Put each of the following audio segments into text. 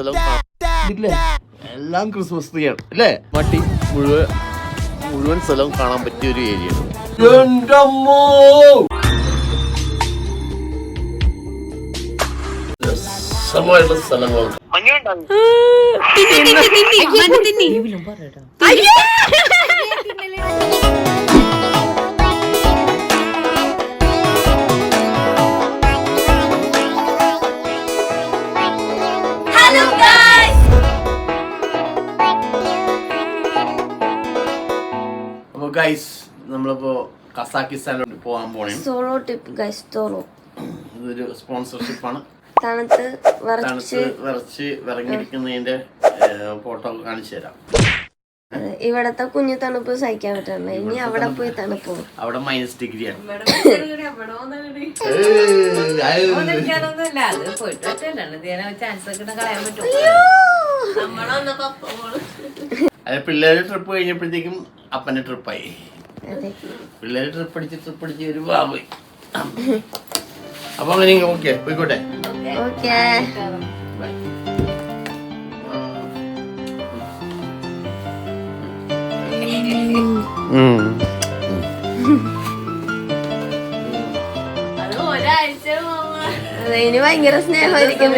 സ്ഥലം എല്ലാം Christmas tree ആണ് അല്ലേ? മട്ടി മുഴുവൻ സ്ഥലവും കാണാൻ പറ്റിയ ഒരു ഏരിയയാണ്. രസമായിട്ടുള്ള സ്ഥലങ്ങളാണ്. ഗൈസ് നമ്മളിപ്പോ കസാക്കിസ്ഥാനിലോട്ട് പോകാൻ പോണേ. Solo trip guys, solo. ഇതൊരു സ്പോൺസർഷിപ്പ് ആണ്. തണുത്ത് വിറച്ച് വിറങ്ങിയിരിക്കുന്നതിന്റെ ഫോട്ടോ കാണിച്ചു തരാം. ഇവിടത്തെ കുഞ്ഞു തണുപ്പ് സഹിക്കാൻ പറ്റില്ല. ഇനി അവിടെ പോയി തണുപ്പ്. അവിടെ -ഡിഗ്രിയാണ്. അതെ, പിള്ളേര് ട്രിപ്പ് കഴിഞ്ഞപ്പോഴത്തേക്കും അപ്പന്റെ ട്രിപ്പായി. പിള്ളേര് ട്രിപ്പ് അടിച്ച് ഒരു ബാബോയി. അപ്പൊ അങ്ങനെ ഓക്കെ പോയിക്കോട്ടെ. ഇനി ഭയങ്കര സ്നേഹമായിരിക്കും.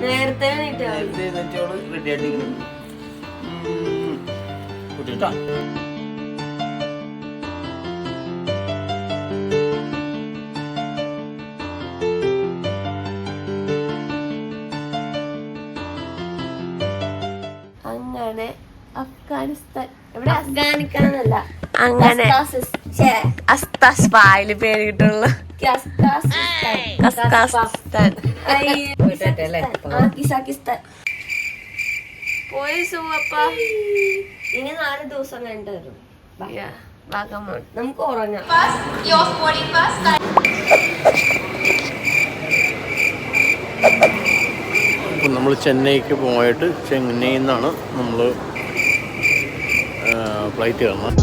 നേരത്തെ അങ്ങനെ അഫ്ഗാനിസ്ഥാൻ, എവിടെ അഫ്ഗാനിസ്ഥാനല്ല, അങ്ങനെ അസ്താസ്പായില് പേര് കിട്ടുള്ള പോയി സുമപ്പ. ഇനി 4 ദിവസം കഴിഞ്ഞിട്ട് വരും. നമുക്ക് ഉറങ്ങാം. നമ്മൾ ചെന്നൈക്ക് പോയിട്ട് ചെന്നൈയിൽ നിന്നാണ് നമ്മൾ ഫ്ലൈറ്റ് കയറുന്നത്.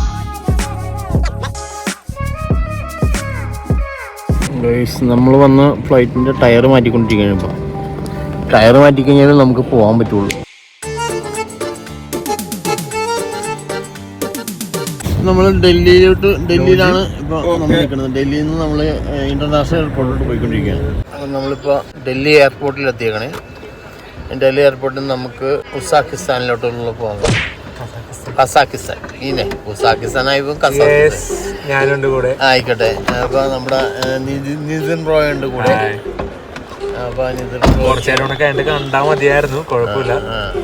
നമ്മൾ വന്ന ഫ്ലൈറ്റിൻ്റെ ടയർ മാറ്റിക്കൊണ്ടിരിക്കുകയാണ്. ഇപ്പോൾ ടയർ മാറ്റിക്കഴിഞ്ഞാൽ നമുക്ക് പോകാൻ പറ്റുള്ളൂ. നമ്മൾ ഡൽഹിയിലാണ് ഇപ്പോൾ നമ്മൾ നിൽക്കുന്നത്. ഡൽഹിയിൽ നിന്ന് നമ്മൾ ഇൻ്റർനാഷണൽ എയർപോർട്ടിലോട്ട് പോയിക്കൊണ്ടിരിക്കുകയാണ്. അപ്പം നമ്മളിപ്പോൾ ഡൽഹി എയർപോർട്ടിൽ എത്തിയേക്കണേ. ഡൽഹി എയർപോർട്ടിൽ നിന്ന് നമുക്ക് ഉസാക്കിസ്ഥാനിലോട്ടുള്ള പോകാം. കസാക്കിസ്ഥാൻ ഇല്ലേ? ഉസാക്കിസ്ഥാനായപ്പോൾ ഞാനുണ്ട് കൂടെ. ആയിക്കോട്ടെ. അപ്പോൾ നമ്മുടെ നിതിൻ റോയ് ഉണ്ട് കൂടെ. അപ്പോൾ കുറച്ചേരം കണ്ടാൽ മതിയായിരുന്നു, കുഴപ്പമില്ല.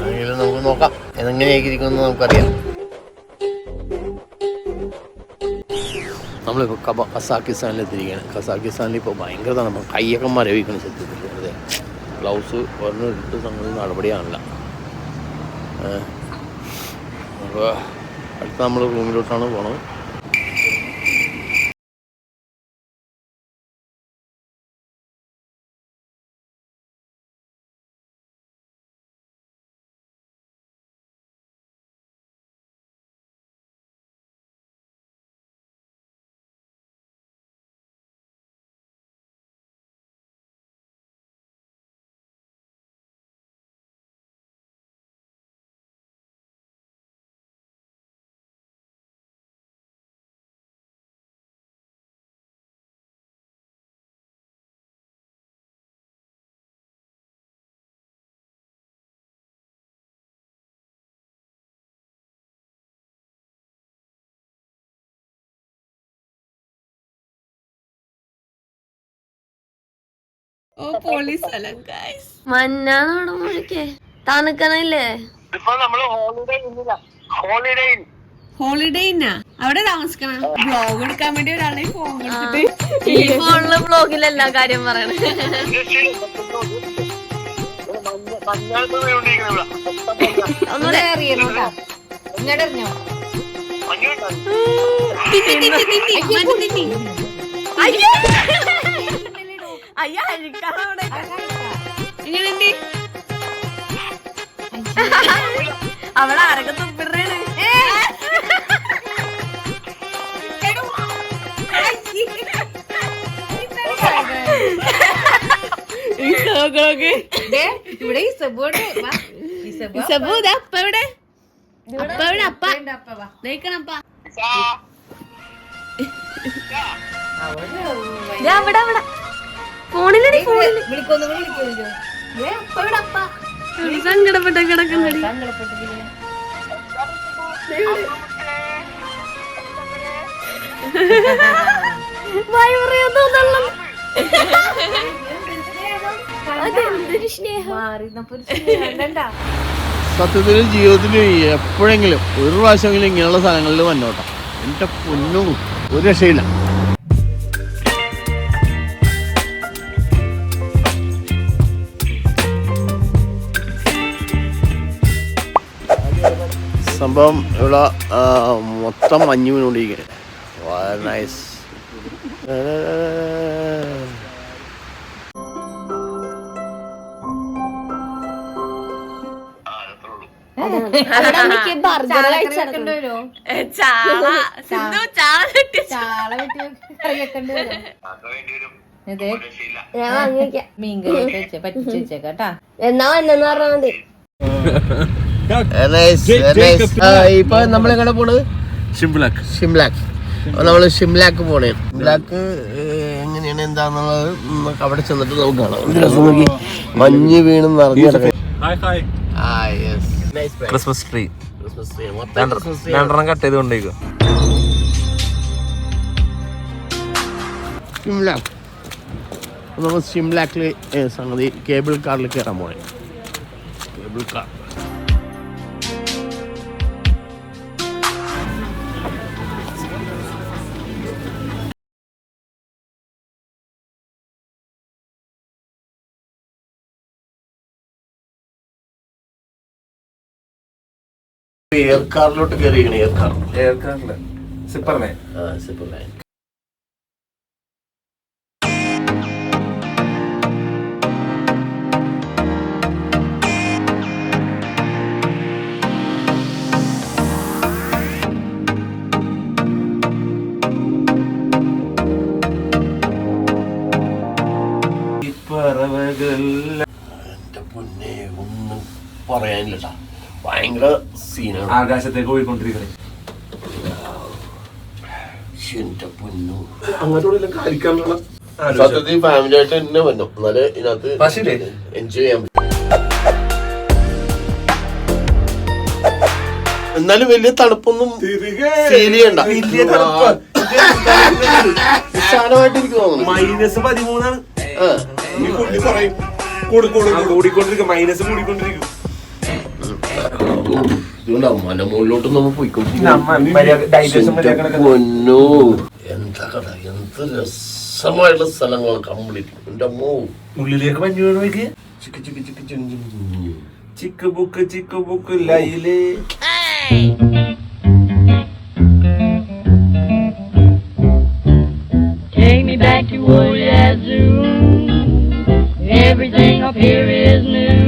എങ്കിലും നമുക്ക് നോക്കാം എങ്ങനെയായിരിക്കുമെന്ന് നമുക്കറിയാം. നമ്മളിപ്പോൾ കസാക്കിസ്ഥാനിൽ എത്തിയിരിക്കുകയാണ്. കസാക്കിസ്ഥാനിൽ ഇപ്പോൾ ഭയങ്കര തണുപ്പാണ്. കയ്യൊക്കെ മരവിക്കണം സത്യത്തിൽ. അതെ, ഗ്ലൗസ് ഒരെണ്ണം ഇട്ട് സംഗതി നടപടിയാണല്ല. അപ്പോൾ അടുത്ത നമ്മൾ റൂമിലോട്ടാണ് പോണത്. മഞ്ഞാണോടെ മുഴുക്കെ തണുക്കണല്ലേ? ഹോളിഡേനാ അവിടെ താമസിക്കണം. ബ്ലോഗ് എടുക്കാൻ വേണ്ടി ഒരാളെ ഫോൺ കൊടുത്തിട്ട് ഈ ഫോണില് ബ്ലോഗിലെല്ലാ കാര്യം പറയണേ. ഒന്നുകൂടെ അറിയണോട്ടാ. ഇങ്ങോട്ട് അറിഞ്ഞോ? എങ്ങനെയുണ്ട് അവിടെ ആരൊക്കെ തുപ്പിടണേ? ഇവിടെ ഇസബു അപ്പ ഇവിടെ അപ്പ നയിക്കണപ്പ അവിടെ അവിടെ ഫോണിലടി ഫോണില് സങ്കടപ്പെട്ട കിടക്കുന്നടി സത്യത്തിൽ ജീവിതത്തിൽ എപ്പോഴെങ്കിലും ഒരു പ്രാവശ്യമെങ്കിലും ഇങ്ങനെയുള്ള സ്ഥലങ്ങളിൽ വന്നോട്ടെ. എന്റെ പൊന്നും ഒരു രക്ഷയില്ല. സംഭവം ഇവിടെ മൊത്തം മഞ്ഞ് വീണുകൊണ്ടിരിക്കുന്നത്. വളരെ നൈസ്. ബർഗർ കഴിച്ചോ എന്നാ വന്നെന്ന് പറഞ്ഞാ മതി. ഇപ്പൊ നമ്മളെങ്ങനെ പോണത്? ഷിംലാക്ക്. നമ്മള് ഷിംലാക്ക് പോണേ. ഷിംലാക്ക് എങ്ങനെയാണ് എന്താന്നുള്ളത് നമുക്ക് അവിടെ ചെന്നിട്ട് നമുക്ക് കാണാം. നോക്കി മഞ്ഞ് വീണ് നിറഞ്ഞു. ക്രിസ്മസ് ട്രീ രണ്ടെണ്ണം കട്ട് ചെയ്ത് കൊണ്ടേക്കും. ഷിംലാക്ക്. നമ്മൾ ഷിംലാക്കില് സംഗതി കേബിൾ കാറിൽ കയറാൻ പോണേ. Cable car. എയർ കാറിലോട്ട് കയറിയിരിക്കണേ. എയർ കാറില് സിപ്പർ ലൈൻ. എന്റെ പൊന്നെ ഒന്നും പറയാനില്ലട്ടാ. ഭയങ്കര സീനാണ്. ആകാശത്തേക്ക് പോയിക്കൊണ്ടിരിക്കണേ. എന്റെ പൊന്നു സത്യത്തിൽ ഫാമിലി ആയിട്ട് തന്നെ വന്നു. എന്നാലേ ഇതിനകത്ത് എൻജോയ് ചെയ്യാൻ പറ്റും. എന്നാലും വലിയ തണുപ്പൊന്നും ഫീൽ ചെയ്യണ്ട. വിശാലമായിട്ട് എനിക്ക് തോന്നുന്നു. -13 കൂടിക്കൊണ്ടിരിക്കും. മൈനസ് കൂടിക്കൊണ്ടിരിക്കും. മലമുകളിലോട്ട് നമ്മൾ പോയിക്കൊണ്ടിരിക്കുന്നു. എന്താ കട, എന്ത് രസമായിട്ടുള്ള സ്ഥലങ്ങളാണ് കംപ്ലീറ്റ്. എന്റെ അമ്മോ, ഉള്ളിലേക്ക് മഞ്ഞ് വീണു. ചിക്ക് book ലൈലേ. Take me back to old Yazoo. Everything up here is new.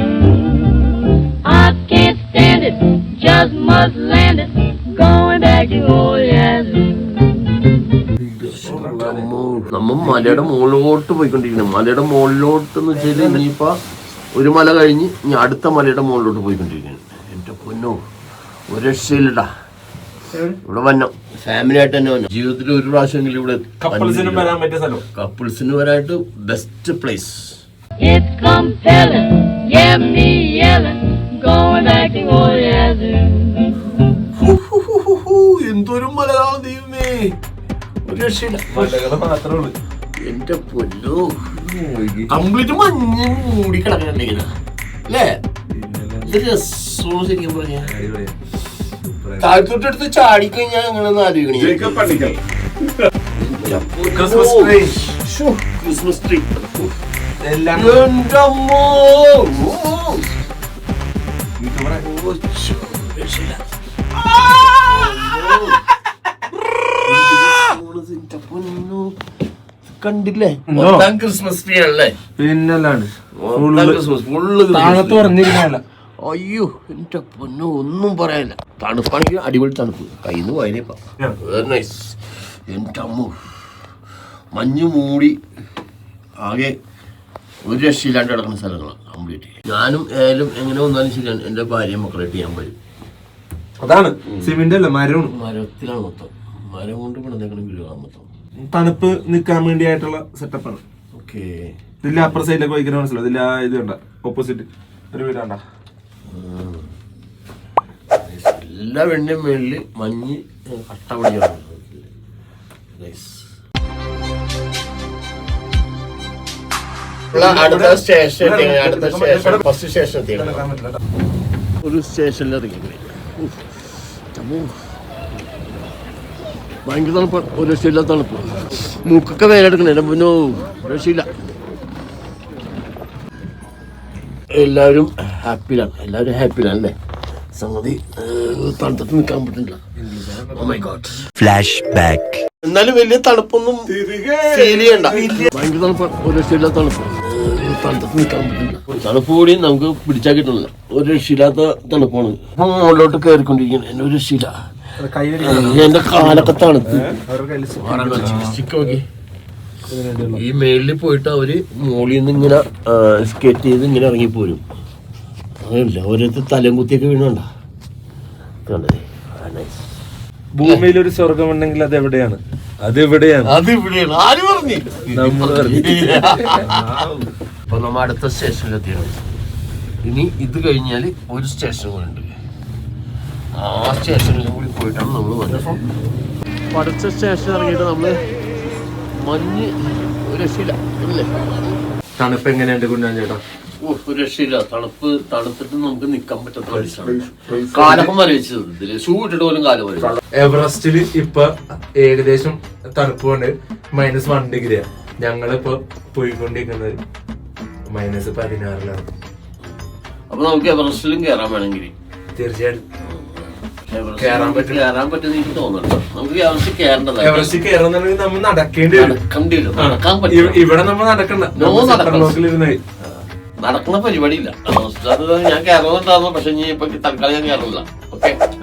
I can't stand it, just must land it. Going back to old Yazoo. നമ്മ മലയുടെ മുകളിലോട്ട് പോയിക്കൊണ്ടിരിക്കണം. മലയുടെ മുകളിലോട്ട് എന്ന് വെച്ചാൽ ഇനിയിപ്പോ ഒരു മല കഴിഞ്ഞ് ഇനി അടുത്ത മലയുടെ മുകളിലോട്ട് പോയിക്കൊണ്ടിരിക്കുകയാണ്. എന്റെ പൊന്നോ, ഒരു രക്ഷയില്ലടാ. ഇവിടെ വന്നു ഫാമിലി ആയിട്ട് തന്നെ വന്നു. ജീവിതത്തിൽ ഒരു പ്രാവശ്യമെങ്കിലും ഇവിടെ കപ്പിൾസിന് വരാനായിട്ട് best place. It's compelling, yeah me yelling, going back to old Yazoo. എന്തൊരു മലയാളം ദൈവമേ, ഒരു രക്ഷയില്ല. മാത്രമേ ഉള്ളൂ. എന്റെ പൊന്നോ, കംപ്ലീറ്റ് മഞ്ഞ് മൂടി കിടക്കണുണ്ടെങ്കിൽ അല്ലേ? ഇത് രസമാണ് ശരിക്കും പറഞ്ഞ. താഴത്തോട്ടെടുത്ത് ചാടിക്കഴിഞ്ഞാൽ അങ്ങനെയൊന്നും ആലോചിക്കണേ. ക്രിസ്മസ് ട്രീ കണ്ടില്ലേ? ക്രിസ്മസ് ട്രീ ആണല്ലേ? പിന്നല്ലാണ്ട് അയ്യോ എന്റെ പൊന്നോ, ഒന്നും പറയാനില്ല. തണുപ്പാണെങ്കിൽ അടിപൊളി തണുപ്പ്. കയ്യിൽ നിന്ന് പോയതേപ്പാ. നൈസ്. എന്റെ അമ്മ, മഞ്ഞ് മൂടി ആകെ ഒരു രക്ഷയില്ലാണ്ട് കിടക്കുന്ന സ്ഥലങ്ങളാണ് കംപ്ലീറ്റ്. ഞാനും ഏലും എങ്ങനെ വന്നാലും ശരിയാണ് എൻ്റെ ഭാര്യയും മക്കളായിട്ട് ഞാൻ വരും. അതാണ് സിമെന്റ് അല്ല മരത്തിലാണ് മൊത്തം. മരം കൊണ്ട് പണിതേക്കണ വീടുകളാണ് മൊത്തം. തണുപ്പ് നിൽക്കാൻ വേണ്ടിയായിട്ടുള്ള സെറ്റപ്പാണ്. ഓക്കെ. ഇതില്ല അപ്പുറ സൈഡിലേക്ക് പോയിക്കാൻ മനസ്സിലാവും. ഇതില്ല ഇത് വേണ്ട, ഓപ്പോസിറ്റ് ഒരു വീട് വേണ്ട. എല്ലാ വെണ്ണയും മേളിൽ മഞ്ഞ് കട്ടപടിയാണ്. അടുത്ത സ്റ്റേഷൻ ഫസ്റ്റ് സ്റ്റേഷൻ എത്തിയാണ്. ഒരു സ്റ്റേഷനിൽ ഇറങ്ങി ഭയങ്കര തണുപ്പ്. ഒരു രക്ഷയില്ല തണുപ്പ്. മൂക്കൊക്കെ വേലെടുക്കണേ. പിന്നെ രക്ഷയില്ല. എല്ലാവരും ഹാപ്പിയിലാണ്. അല്ലേ? സംഗതി തണുത്തിട്ട് നിൽക്കാൻ പറ്റില്ല. Flash back. എന്നാലും വലിയ തണുപ്പൊന്നും ഫീൽ ചെയ്യണ്ട. ഭയങ്കര തണുപ്പ്. ഒരു രക്ഷയില്ലാത്ത തണുപ്പ്. തണുത്തിട്ട് നിൽക്കാൻ പറ്റില്ല. തണുപ്പ് കൂടി നമുക്ക് പിടിച്ചാൽ കിട്ടുന്നില്ല. ഒരു രക്ഷയില്ലാത്ത തണുപ്പാണ്. ഇപ്പം മുകളിലോട്ട് കയറിക്കൊണ്ടിരിക്കുന്നത്. എന്നെ ഒരു രക്ഷയില്ല. എന്റെ കാലൊക്കെ തണുത്ത് ഈ മേളിൽ പോയിട്ട് അവര് മുകളിൽ നിന്ന് ഇങ്ങനെ സ്കേറ്റ് ചെയ്ത് ഇങ്ങനെ ഇറങ്ങിപ്പോരും. അങ്ങനെയല്ല, ഓരോരുത്തർ തലം കുത്തിയൊക്കെ വീണണ്ട. ഭൂമിയിൽ ഒരു സ്വർഗം ഉണ്ടെങ്കിൽ അത് എവിടെയാണ്? അതിവിടെയാണ്. ആര് പറഞ്ഞു? അപ്പൊ നമ്മ അടുത്ത സ്റ്റേഷനിലെത്തിയാണ്. ഇനി ഇത് കഴിഞ്ഞാല് ഒരു സ്റ്റേഷൻ കൂടെ ഉണ്ട്. ആ സ്റ്റേഷനിൽ കൂടി പോയിട്ടാണ് നമ്മൾ വന്നത്. അടുത്ത സ്റ്റേഷൻ ഇറങ്ങിയിട്ട് നമ്മള് മഞ്ഞ് ഒരു രക്ഷയില്ല അല്ലേ? തണുപ്പ് എങ്ങനെയുണ്ട് കുഞ്ഞാൻ ചേട്ടാ? ഒരു രക്ഷയില്ല. തണുത്തിട്ട് നമുക്ക് നിക്കാൻ പറ്റാത്ത കാലം വരച്ചത്. ഇതില് ഷൂ ഇട്ടിട്ട് പോലും കാലം വരച്ചു. എവറസ്റ്റില് ഇപ്പൊ ഏകദേശം തണുപ്പ് കൊണ്ട് -1 ഡിഗ്രിയാണ്. ഞങ്ങളിപ്പോ പോയിക്കൊണ്ടിരിക്കുന്നത് -16 അപ്പൊ നമുക്ക് എവറസ്റ്റിലും കയറാൻ വേണമെങ്കിൽ തീർച്ചയായിട്ടും കയറാൻ പറ്റുന്ന എനിക്ക് തോന്നുന്നുണ്ട്. നമുക്ക് എവറസ്റ്റ് കയറുന്നുണ്ടെങ്കിൽ നമ്മൾ നടക്കേണ്ടി വരും. ഇവിടെ നമ്മൾ നടക്കണ്ട. നടക്കുന്ന പരിപാടിയില്ല. ഞാൻ കയറുന്നുണ്ടായിരുന്നു. പക്ഷെ ഇനി ഇപ്പൊ തൽക്കാലം ഞാൻ കയറുന്നില്ല.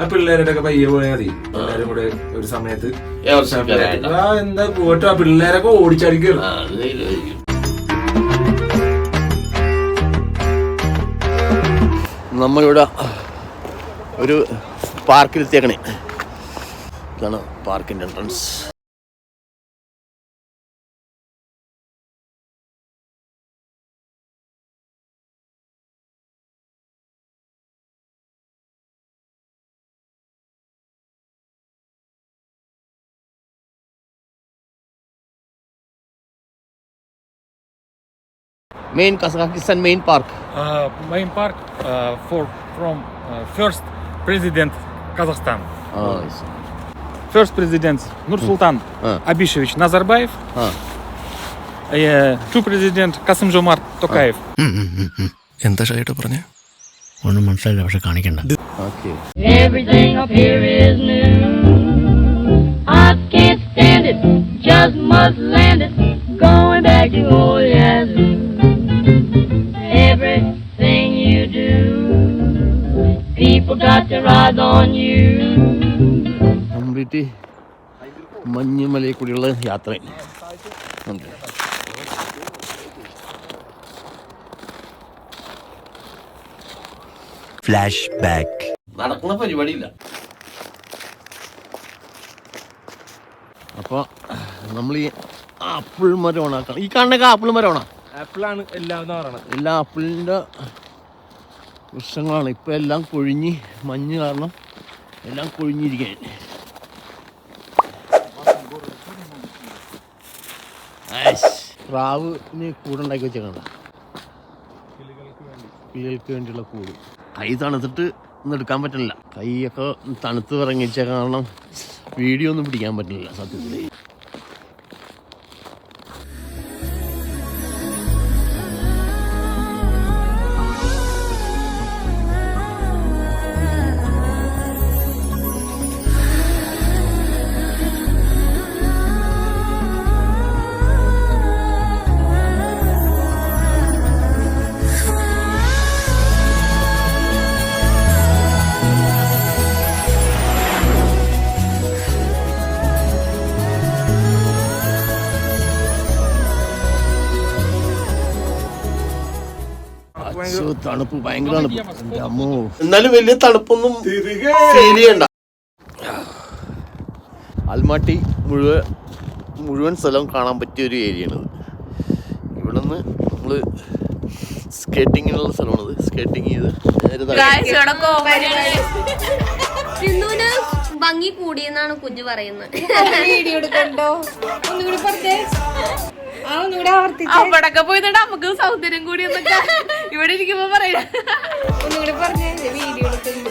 ആ പിള്ളേരുടെ ഒക്കെ പയ്യെ പോയാൽ മതി. എല്ലാരും കൂടെ ഒരു സമയത്ത് എന്താ പോയിട്ട് ആ പിള്ളേരൊക്കെ ഓടിച്ചടിക്കും. നമ്മളിവിടെ ഒരു പാർക്കിലെത്തിയേക്കണേ. ഇതാണ് പാർക്കിന്റെ entrance. Main Kazakhstan main park. Main park from first president Kazakhstan. First president Nursultan Abishevich Nazarbayev. Two president Kassym-Jomart Tokayev. എന്താ ഷൈട്ട് പറഞ്ഞേ? ഒന്നും മനസ്സിലായില്ല, പക്ഷെ കാണിക്കണ്ട. Everything up here is new. I can't stand it, just must land it. Going back to old Yazoo. Everything you do, people got their eyes on you. Complete മഞ്ഞുമലയിൽ കൂടിയുള്ള യാത്ര. Flashback. നടക്കുന്ന പരിപാടിയില്ല. അപ്പൊ നമ്മൾ ഈ ആപ്പിൾ മരമാണ്. ഈ കാണുന്നൊക്കെ ആപ്പിൾ മരമാണ്. ആപ്പിളാണ് എല്ലാ ആപ്പിളിൻ്റെ വൃക്ഷങ്ങളാണ്. ഇപ്പം എല്ലാം കൊഴിഞ്ഞ് മഞ്ഞ് കാരണം എല്ലാം കൊഴിഞ്ഞിരിക്കാൻ. പ്രാവിന് കൂടുണ്ടാക്കി വെച്ചേക്കണ്ട. കിളികൾക്ക് വേണ്ടിയുള്ള കൂട്. കൈ തണുത്തിട്ട് ഒന്നും എടുക്കാൻ പറ്റുന്നില്ല. കൈയൊക്കെ തണുത്ത് ഇറങ്ങിച്ച കാരണം വീഡിയോ ഒന്നും പിടിക്കാൻ പറ്റുന്നില്ല സത്യത്തിൽ. തണുപ്പ് ഭയങ്കര തണുപ്പ്. അമ്മോ, എന്നാലും വലിയ തണുപ്പൊന്നും ഫീൽ ചെയ്യണ്ട. ആൽമാട്ടി മുഴുവൻ സ്ഥലവും കാണാൻ പറ്റിയ ഒരു ഏരിയയാണിത്. ഇവിടെ നിന്ന് നമ്മള് സ്കേറ്റിങ്ങിനുള്ള സ്ഥലമാണിത്. സ്കേറ്റിങ് ചെയ്ത് സിന്ധുവിന് ഭംഗി കൂടിയെന്നാണ് കുഞ്ഞു പറയുന്നത്. വീഡിയോ എടുക്കണ്ടോ? ഒന്നുകൂടി പറഞ്ഞേ. അവിടൊക്കെ പോയിട്ട് നമുക്ക് സൗന്ദര്യം കൂടി എന്നൊക്കെ ഇവിടെ ഇരിക്കുമ്പോ പറയാ. ഒന്നുകൂടി പറഞ്ഞേ. വീഡിയോ എടുക്കുന്നു.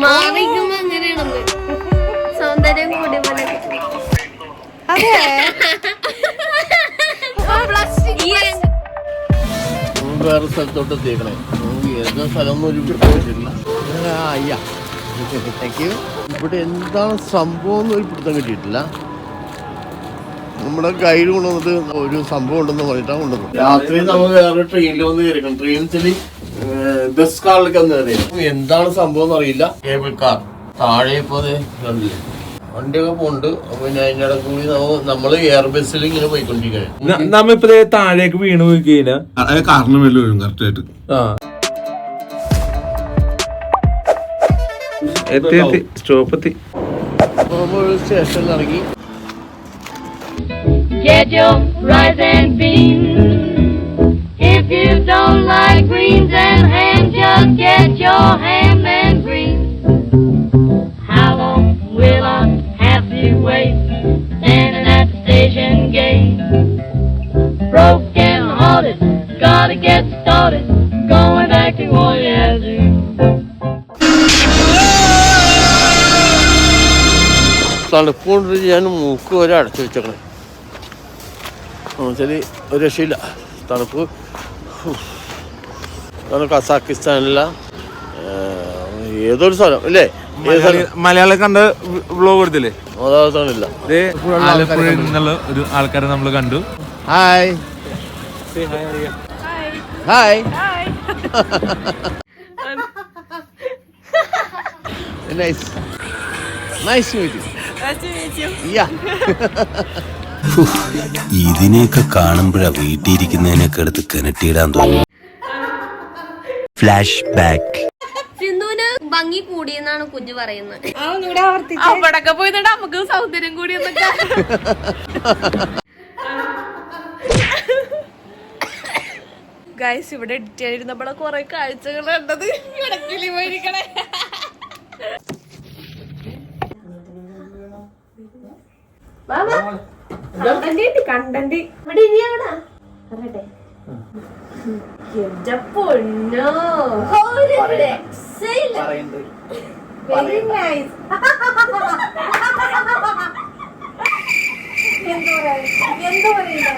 മാറിക്കുമ്പോ അങ്ങനെയാണെന്ന് സൗന്ദര്യം കൂടി പോലെ. വേറെ സ്ഥലത്തോട്ട് എത്തിയേക്കണേ. ഏതാ സ്ഥലം ഒരു പിടുത്തമില്ല. അയ്യാ താങ്ക് യു. ഇവിടെ എന്താണ് സംഭവം എന്ന് ഒരു പിടുത്തം കിട്ടിയിട്ടില്ല. നമ്മുടെ ഗൈഡ് കൊണ്ടുവന്നിട്ട് ഒരു സംഭവം ഉണ്ടെന്ന് പറഞ്ഞിട്ടാണ് കൊണ്ടുവന്നത്. രാത്രി നമ്മൾ വേറെ ട്രെയിനിൽ വന്ന് കയറിക്കണം. ട്രെയിനിൽ ബസ് കാറിലൊക്കെ വന്ന് കയറിയത്. എന്താണ് സംഭവം എന്ന് അറിയില്ല. കേബിൾ കാർ താഴെ ഇപ്പൊ കണ്ടില്ലേ, വണ്ടിയൊക്കെ പോണ്ട്. അപ്പൊ പിന്നെ അതിന്റെ ഇടയിൽ കൂടി നമ്മള് എയർ ബസ്സിൽ ഇങ്ങനെ പോയിക്കൊണ്ടിരിക്കുകയാണ്. നമ്മിപ്പോ താഴേക്ക് വീണ് പോയി കഴിഞ്ഞാൽ കാരണം വരും കറക്റ്റ് ആയിട്ട്. സ്റ്റോപ്പ് എത്തി. സ്റ്റേഷനിൽ ഇറങ്ങി. Get your rice and beans. If you don't like greens and ham, just get your ham and greens. How long will I have to wait, standing at the station gate? Broken hearted, gotta get started, going back to Oyazu. തണുപ്പുകൊണ്ട് ഞാൻ മൂക്ക് വരെ അടച്ചു വെച്ചേക്കണേ. എന്നുവെച്ചാൽ ഒരു രക്ഷയില്ല. തണുപ്പ്. കസാക്കിസ്ഥാനില ഏതൊരു സ്ഥലം അല്ലേ? മലയാളം കണ്ട വ്ലോഗ് കൊടുത്തില്ലേ? അതാണില്ല. ആലപ്പുഴയിൽ നിന്നുള്ള ഒരു ആൾക്കാരെ നമ്മൾ കണ്ടു. Hi hi. Nice nice to meet you. Yeah. ഇതിനെയൊക്കെ കാണുമ്പോഴാ വീട്ടിലിരിക്കുന്നതിനൊക്കെ എടുത്ത് കിണറ്റിയിടാൻ തോന്നുന്നു. Flash back. സിന്ധുവിന് ഭംഗി കൂടിയെന്നാണ് കുഞ്ഞു പറയുന്നത്. അവിടൊക്കെ പോയിട്ട് നമുക്ക് സൗന്ദര്യം കൂടി എന്നൊക്കെ. ഗൈസ്, ഇവിടെ എഡിറ്റ് ചെയ്യാനിരുന്നപ്പോഴെ കൊറേ കാഴ്ചകൾ കണ്ടത്. ഇടക്കിലി പോയിരിക്കണേ. കണ്ടന്റ് പൊന്നോ. Very nice. എന്തോ പറയില്ല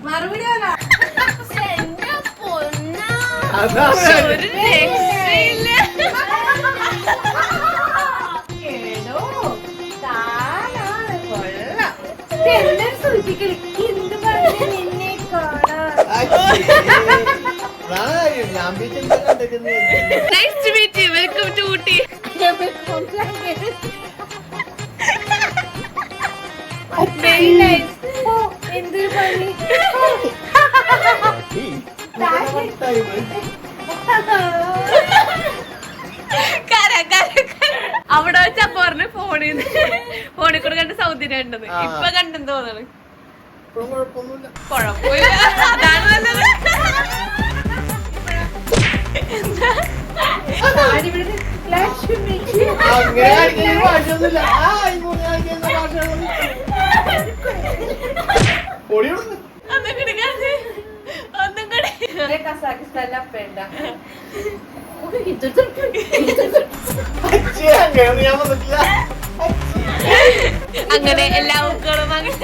മറുപടി ഒരു രക്ഷയില്ല. Nice to meet you. Welcome to Ooty. Very nice. എന്തൊരു പണി. അവിടെ വെച്ചാ പറഞ്ഞ ഫോണിൽ കൂടെ കണ്ട സൗന്ദര്യം ഉണ്ടെന്ന്. ഇപ്പൊ കണ്ടെന്ന് തോന്നണ്. കുഴപ്പമില്ല. അതാണ് നല്ലത്. കസാക്കിസ്ഥാനിലെ അപ്പേണ്ട അങ്ങനെ എല്ലാ ബുക്കുകളും അങ്ങനെ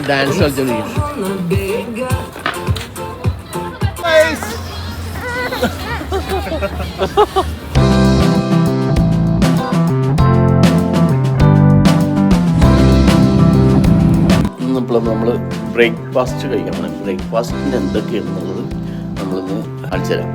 ഡാൻസ് കളിച്ചോണ്ടിരിക്കും. ഇപ്പോൾ നമ്മൾ ബ്രേക്ക്ഫാസ്റ്റ് കഴിക്കണം. ബ്രേക്ക്ഫാസ്റ്റിന് എന്തൊക്കെയാണെന്നുള്ളത് നമ്മളിന്ന് കാണിച്ചു തരാം.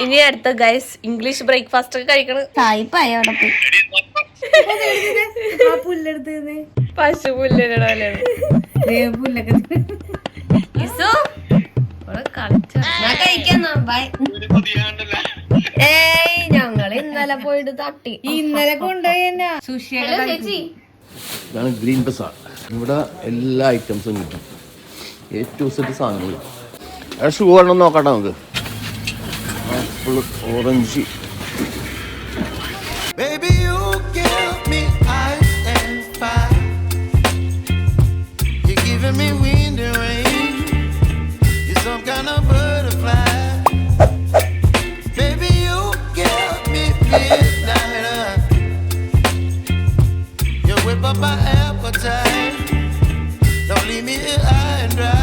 ഇനി അടുത്ത ഗൈസ് ഇംഗ്ലീഷ് ബ്രേക്ക്ഫാസ്റ്റ് ഒക്കെ കഴിക്കണം. സായിപ്പായി അവിടെ പോയി. പശു പുല്ലിടലാണ്. ഞാൻ കഴിക്കാന്നോ? ബൈ. ഏയ് ഞങ്ങള് ഇന്നലെ പോയിട്ട് തട്ടി. ഇന്നലെ കൊണ്ടുപോയി ചേച്ചി ഇതാണ് ഗ്രീൻ ബസാർ. ഇവിടെ എല്ലാ ഐറ്റംസും കിട്ടും. ഏറ്റവും സെറ്റ് സാധനങ്ങൾ. ഷൂ വേണം നോക്കട്ടെ നമുക്ക്. Apple, orange. Baby, you give me ice and fire. You're giving me wind and rain. You're some kind of butterfly. Baby, you give me midnight. You whip up my appetite. Don't leave me here high and dry.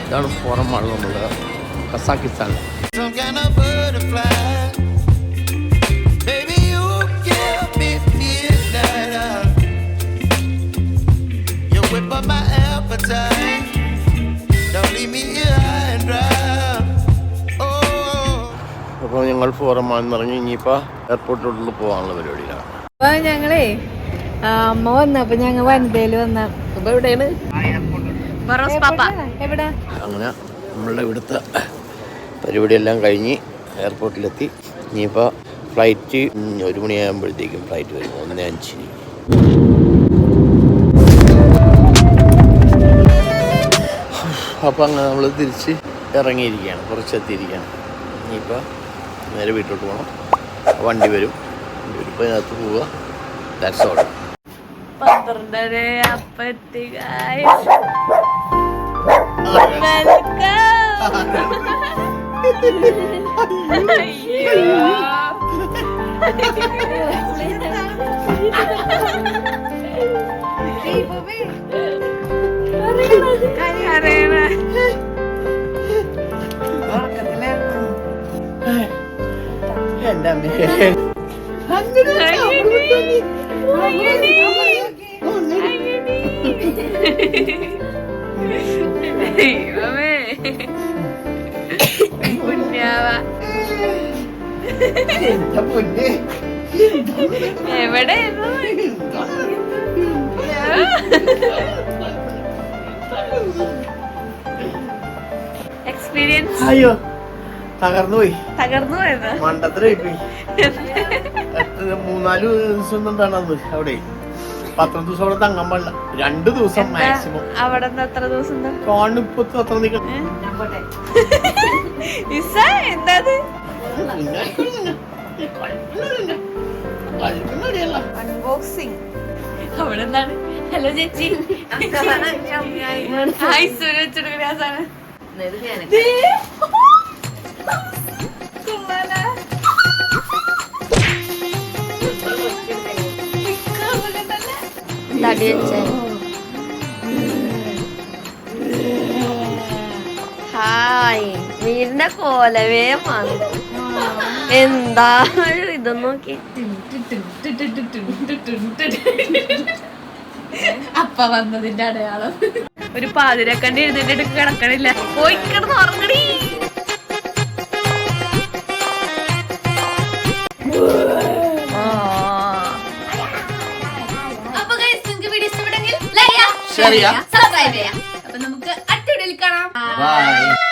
ഇതാണ് പുറം mall നമ്മുടെ Kazakhstan. അപ്പോൾ ഞങ്ങൾ forum mall എന്ന് പറഞ്ഞ് ഇനിയിപ്പോൾ എയർപോർട്ടിലോട്ട് പോകാനുള്ള പരിപാടിയിലാണ്. അപ്പൊ ഞങ്ങളേ അമ്മ വന്നപ്പോ ഞങ്ങൾ വനിതയിൽ വന്ന എവിടെയാണ് എവിടെ അങ്ങനെ നമ്മളുടെ ഇവിടുത്തെ പരിപാടിയെല്ലാം കഴിഞ്ഞ് എയർപോർട്ടിലെത്തി. ഇനിയിപ്പോൾ ഫ്ലൈറ്റ് 1 മണിയാകുമ്പോഴത്തേക്കും ഫ്ലൈറ്റ് വരും. 1:05. അപ്പോൾ അങ്ങനെ നമ്മൾ തിരിച്ച് ഇറങ്ങിയിരിക്കുകയാണ്. കുറച്ചെത്തിയിരിക്കുകയാണ്. ഇനിയിപ്പോൾ നേരെ വീട്ടിലോട്ട് പോകണം. വണ്ടി വരും. ഇപ്പോൾ അതിനകത്ത് പോവുക. That's all. 12 അപ്പൊ എത്തി എൻ്റെ അമ്മേ എവിടെ എക്സ്പീരിയൻസ്? അയ്യോ തകർന്നു പോയത് മണ്ടത്തിലായി പോയി. 3-4 ദിവസം എന്താണത് അവിടെ 10 ദിവസം അവിടെ തങ്ങാൻ പാടില്ല. 2 ദിവസം മാക്സിമം. അവിടെ എത്ര ദിവസം കാണിപ്പത്ത് അത്ര നിൽക്കണം. എന്താ അൺബോക്സിംഗ്? അവിടെ എന്താണ്? ഹലോ ചേച്ചി. തടി വെച്ച ഹായ് വീടിന്റെ കോലവേ മാറി. എന്താ ഇത് നോക്കി. അപ്പ വന്നതിന്റെ അടയാളം. ഒരു പാതിരക്കണ്ടി എഴുതിട്ട് കിടക്കണില്ല. പോയി കിടന്ന് ഉറങ്ങടി. അപ്പൊ നിങ്ങൾക്ക് വീഡിയോ ഇഷ്ടപ്പെട്ടെങ്കിൽ ലൈക്ക് ചെയ്യാം, ഷെയർ ചെയ്യാം, സബ്സ്ക്രൈബ് ചെയ്യാം. അപ്പൊ നമുക്ക് അടുത്ത വീഡിയോയിൽ കാണാം. ബൈ.